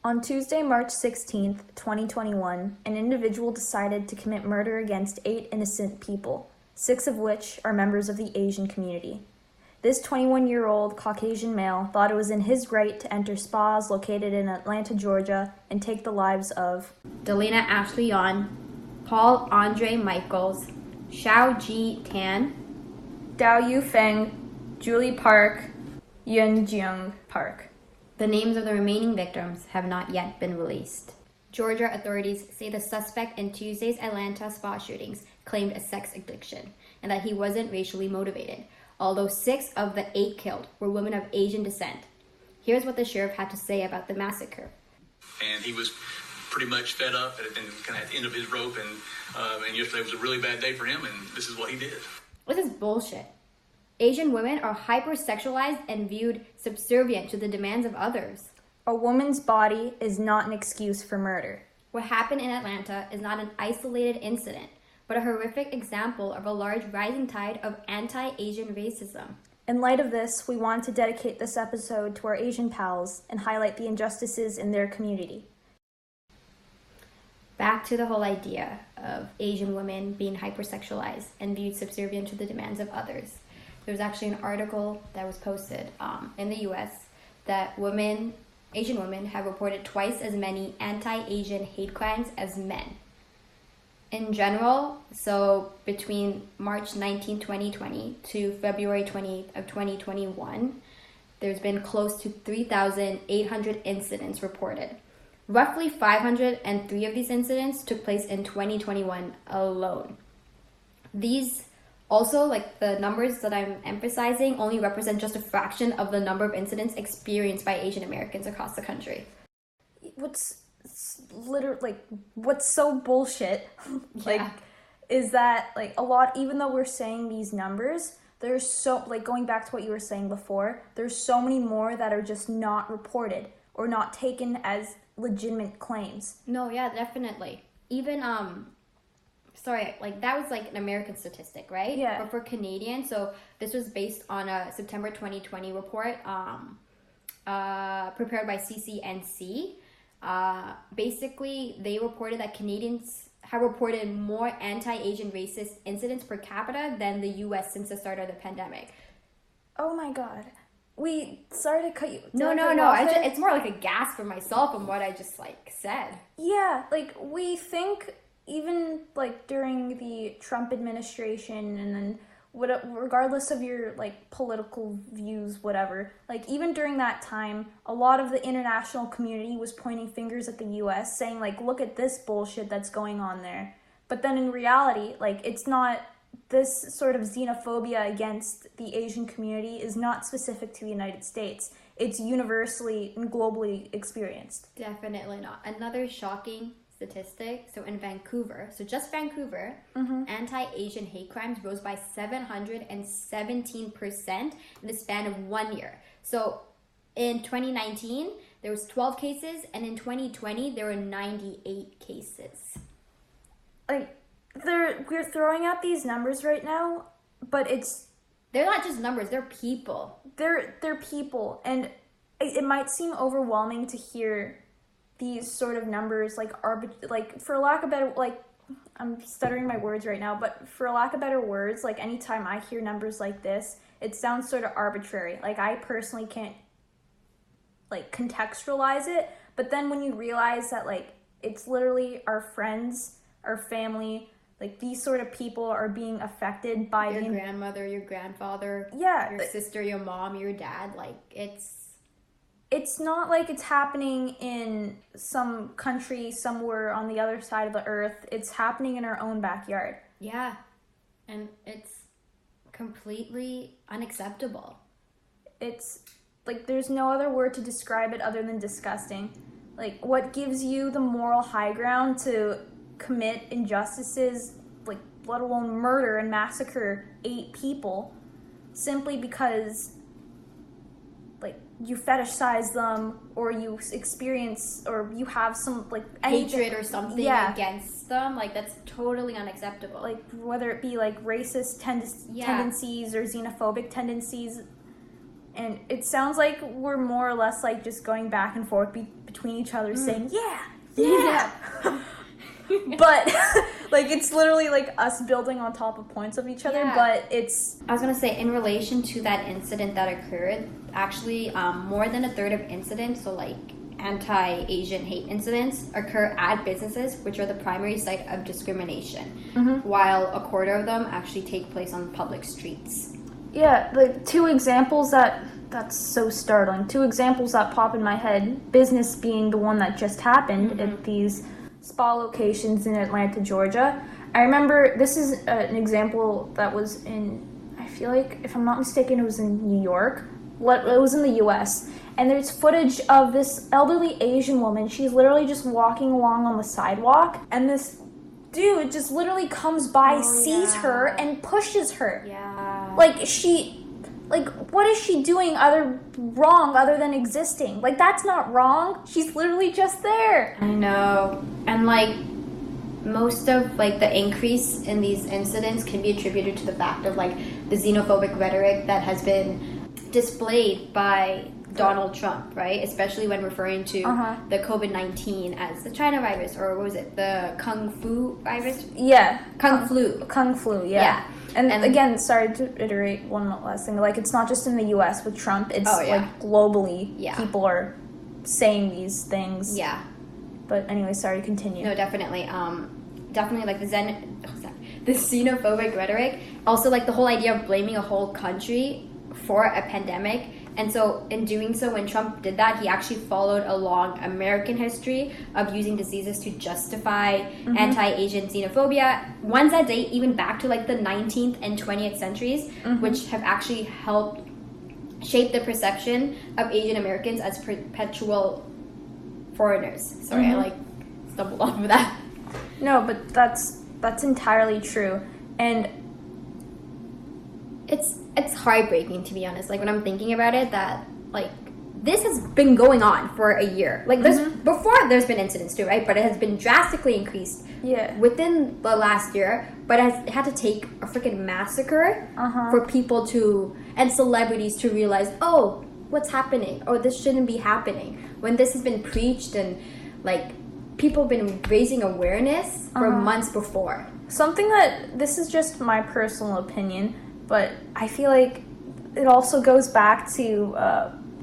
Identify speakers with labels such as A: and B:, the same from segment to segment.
A: On Tuesday, March 16th, 2021, an individual decided to commit murder against 8 innocent people, 6 of which are members of the Asian community. This 21-year-old Caucasian male thought it was in his right to enter spas located in Atlanta, Georgia, and take the lives of
B: Delina Ashley Yon, Paul Andre Michaels, Xiao Ji Tan,
A: Dao Yu Feng, Julie Park, Yun Jiang Park.
B: The names of the remaining victims have not yet been released. Georgia authorities say the suspect in Tuesday's Atlanta spa shootings claimed a sex addiction and that he wasn't racially motivated, although 6 of the 8 killed were women of Asian descent. Here's what the sheriff had to say about the massacre.
C: And he was pretty much fed up and kind of at the end of his rope, and yesterday was a really bad day for him, and this is what he did.
B: This is bullshit. Asian women are hypersexualized and viewed subservient to the demands of others.
A: A woman's body is not an excuse for murder.
B: What happened in Atlanta is not an isolated incident, but a horrific example of a large rising tide of anti-Asian racism.
A: In light of this, we want to dedicate this episode to our Asian pals and highlight the injustices in their community.
B: Back to the whole idea of Asian women being hypersexualized and viewed subservient to the demands of others. There was actually an article that was posted in the US that Asian women have reported twice as many anti-Asian hate crimes as men. In general, so between March 19, 2020 to February 20th of 2021, there's been close to 3,800 incidents reported. Roughly 503 of these incidents took place in 2021 alone. These also, like the numbers that I'm emphasizing, only represent just a fraction of the number of incidents experienced by Asian Americans across the country.
A: What's so bullshit, is that, a lot, even though we're saying these numbers, there's so, going back to what you were saying before, there's so many more that are just not reported or not taken as legitimate claims.
B: No, yeah, definitely. Even, that was an American statistic, right?
A: Yeah.
B: But for Canadians, so this was based on a September 2020 report prepared by CCNC. Basically, they reported that Canadians have reported more anti-Asian racist incidents per capita than the US since the start of the pandemic.
A: Oh my god. Sorry to cut you.
B: No. It's more like a gasp for myself from what I just said.
A: Yeah, we think even during the Trump administration and then regardless of your political views, whatever, even during that time, a lot of the international community was pointing fingers at the US saying look at this bullshit that's going on there. But then in reality, it's not, this sort of xenophobia against the Asian community is not specific to the United States. It's universally and globally experienced.
B: Definitely not. Another shocking statistic, so in Vancouver, just Vancouver, anti-Asian hate crimes rose by 717% in the span of 1 year. So in 2019, there was 12 cases, and in 2020, there were 98 cases.
A: We're throwing out these numbers right now, but
B: they're not just numbers, they're people.
A: They're people, and it might seem overwhelming to hear these sort of numbers, for lack of better, I'm stuttering my words right now, but for lack of better words, anytime I hear numbers like this, it sounds sort of arbitrary. I personally can't, contextualize it, but then when you realize that, it's literally our friends, our family, these sort of people are being affected by
B: your grandmother, your grandfather,
A: yeah,
B: your sister, your mom, your dad,
A: It's not like it's happening in some country somewhere on the other side of the earth. It's happening in our own backyard.
B: Yeah, and it's completely unacceptable.
A: It's there's no other word to describe it other than disgusting. What gives you the moral high ground to commit injustices, let alone murder and massacre 8 people simply because you fetishize them, or you experience, or you have some
B: hatred or something against them? That's totally unacceptable.
A: Whether it be racist tendencies or xenophobic tendencies, And it sounds like we're more or less like just going back and forth between each other saying, yeah. But like it's literally like us building on top of points of each other, but it's...
B: I was going to say, in relation to that incident that occurred, actually more than a third of incidents, so like anti-Asian hate incidents, occur at businesses, which are the primary site of discrimination, while a quarter of them actually take place on public streets.
A: Yeah, like two examples that's so startling. Two examples that pop in my head, business being the one that just happened at these spa locations in Atlanta, Georgia. I remember this is an example that was in, I feel like, if I'm not mistaken, it was in New York. It was in the US. And there's footage of this elderly Asian woman. She's literally just walking along on the sidewalk. And this dude just literally comes by, sees her, and pushes her.
B: Yeah.
A: Like, what is she doing wrong other than existing? Like, that's not wrong. She's literally just there.
B: I know. And, like, most of, like, the increase in these incidents can be attributed to the fact of, like, the xenophobic rhetoric that has been displayed by Donald Trump, right? Especially when referring to the COVID-19 as the China virus, or what was it? The Kung Fu virus?
A: Yeah.
B: Kung Flu.
A: Kung Flu, yeah. And again, sorry to iterate one last thing, like it's not just in the US with Trump, it's like globally people are saying these things.
B: Yeah.
A: But anyway, sorry, continue.
B: No, definitely. Definitely like the xenophobic rhetoric. Also like the whole idea of blaming a whole country for a pandemic. And so in doing so, when Trump did that, he actually followed along American history of using diseases to justify anti-Asian xenophobia. Ones that date even back to like the 19th and 20th centuries, which have actually helped shape the perception of Asian Americans as perpetual foreigners. Sorry, I like stumbled off of that.
A: No, but that's entirely true. And
B: it's heartbreaking, to be honest. Like when I'm thinking about it, that like this has been going on for a year. Like this before, there's been incidents too, right? But it has been drastically increased within the last year. But it had to take a freaking massacre for people and celebrities to realize, oh, what's happening? Oh, this shouldn't be happening. When this has been preached and like people have been raising awareness for months before.
A: Something that, this is just my personal opinion, but I feel like it also goes back to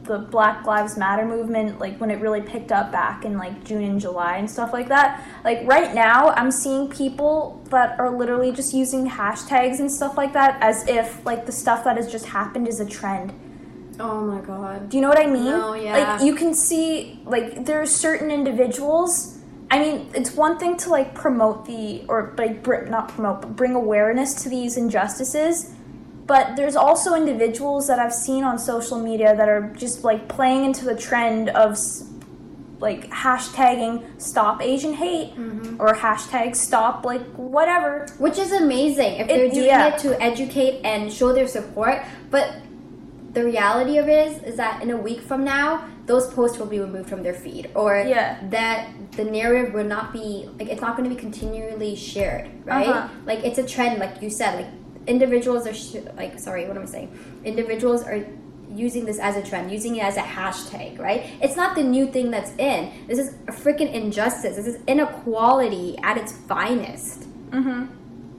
A: the Black Lives Matter movement, like when it really picked up back in like June and July and stuff like that. Like right now, I'm seeing people that are literally just using hashtags and stuff like that as if like the stuff that has just happened is a trend.
B: Oh my god.
A: Do you know what I mean?
B: No, yeah.
A: Like you can see, like there are certain individuals. I mean, it's one thing to like promote bring awareness to these injustices. But there's also individuals that I've seen on social media that are just like playing into the trend of like hashtagging stop Asian hate or hashtag stop like whatever.
B: Which is amazing if they're doing it to educate and show their support. But the reality of it is that in a week from now, those posts will be removed from their feed, or that the narrative will not be like, it's not going to be continually shared, right? Like it's a trend, like you said, like individuals are individuals are using this as a trend, using it as a hashtag, right? It's not the new thing that's in. This is a freaking injustice. This is inequality at its finest.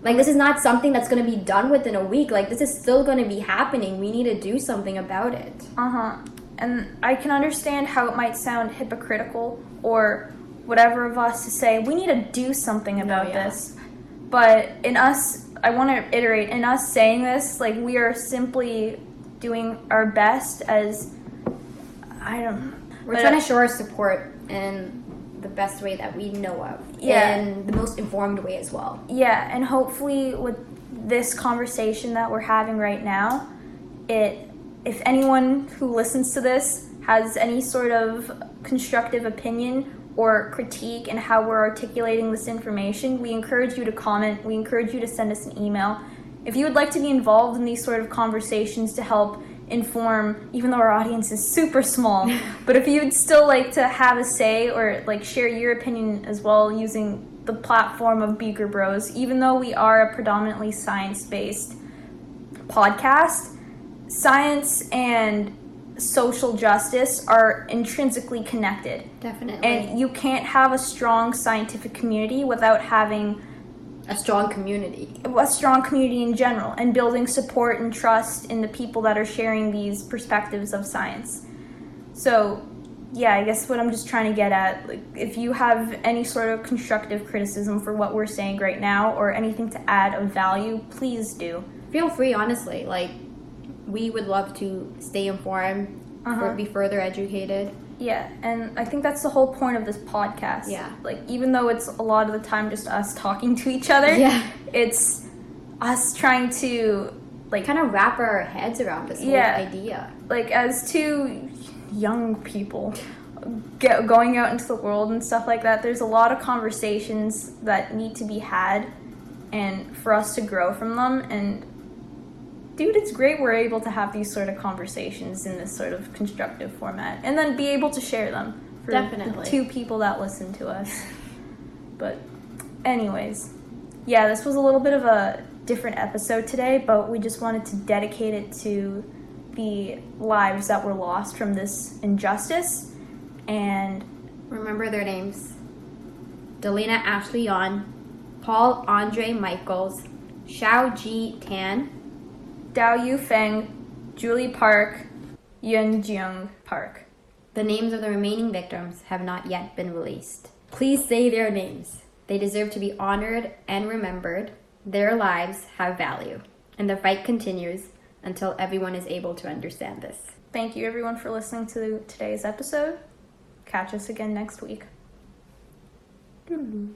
B: Like this is not something that's going to be done within a week. Like this is still going to be happening. We need to do something about it.
A: And I can understand how it might sound hypocritical or whatever of us to say we need to do something about this. But I want to iterate, in us saying this, like we are simply doing our best as,
B: we're trying to show our support in the best way that we know of. In the most informed way as well. Yeah,
A: and hopefully with this conversation that we're having right now, if anyone who listens to this has any sort of constructive opinion or critique in how we're articulating this information, we encourage you to comment. We encourage you to send us an email. If you would like to be involved in these sort of conversations to help inform, even though our audience is super small, but if you'd still like to have a say or like share your opinion as well using the platform of Beaker Bros, even though we are a predominantly science-based podcast, science and social justice are intrinsically connected.
B: Definitely.
A: And you can't have a strong scientific community without having
B: a strong community
A: in general, and building support and trust in the people that are sharing these perspectives of science. So, yeah, I guess what I'm just trying to get at, like, if you have any sort of constructive criticism for what we're saying right now or anything to add of value, please do.
B: Feel free, honestly. Like, we would love to stay informed, be further educated.
A: Yeah, and I think that's the whole point of this podcast.
B: Yeah.
A: Like, even though it's a lot of the time just us talking to each other, it's us trying to, like,
B: kind of wrap our heads around this whole idea.
A: Like, as two young people going out into the world and stuff like that, there's a lot of conversations that need to be had and for us to grow from them. And dude, it's great we're able to have these sort of conversations in this sort of constructive format and then be able to share them for the two people that listen to us. But anyways, yeah, this was a little bit of a different episode today, but we just wanted to dedicate it to the lives that were lost from this injustice. And
B: remember their names: Delina Ashley Yon, Paul Andre Michaels, Xiao Ji Tan,
A: Dao Yu Feng, Julie Park, Yun Jiung Park.
B: The names of the remaining victims have not yet been released. Please say their names. They deserve to be honored and remembered. Their lives have value. And the fight continues until everyone is able to understand this.
A: Thank you, everyone, for listening to today's episode. Catch us again next week.
B: Doo-doo.